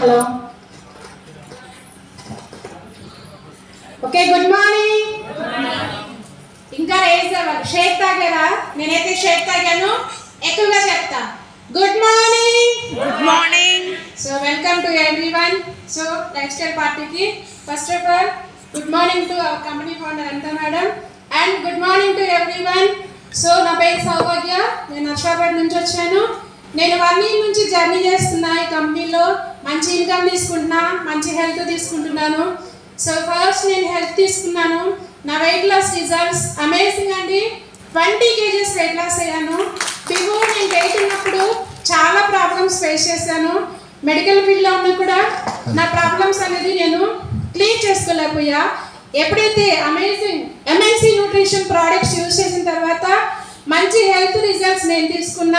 Hello, okay, good morning. ఇంకా రేజ్ అవ్వాలి. షేక్ తాగారా? నేనైతే షేక్ తాగాను. ఎక్కువగా చెప్తా. Good morning. Good morning. So welcome to everyone. So life style పార్టీకి first of all good morning to our company founder అంతా madam and good morning to everyone. So నా పేరు సౌభాగ్య. నేను నర్సాపేట నుంచి వచ్చాను. నేను 1 year నుంచి జర్నీ చేస్తున్నా. ఈ కంపెనీలో మంచి ఇన్కమ్ తీసుకుంటున్నా, మంచి హెల్త్ తీసుకుంటున్నాను. సో ఫస్ట్ నేను హెల్త్ తీసుకున్నాను. నా వెయిట్ లాస్ రిజల్ట్స్ అమేజింగ్ అండి. 20 kgs వెయిట్ లాస్ అయ్యాను. బిఫోర్ నేను వెయిట్ ఉన్నప్పుడు చాలా ప్రాబ్లమ్స్ ఫేస్ చేశాను. మెడికల్ ఫీల్డ్లో ఉన్నా కూడా నా ప్రాబ్లమ్స్ అనేది నేను క్లియర్ చేసుకోలేకపోయా. ఎప్పుడైతే amazing MNC nutrition products use చేసిన తర్వాత మంచి హెల్త్ రిజల్ట్స్ నేను తీసుకున్నా.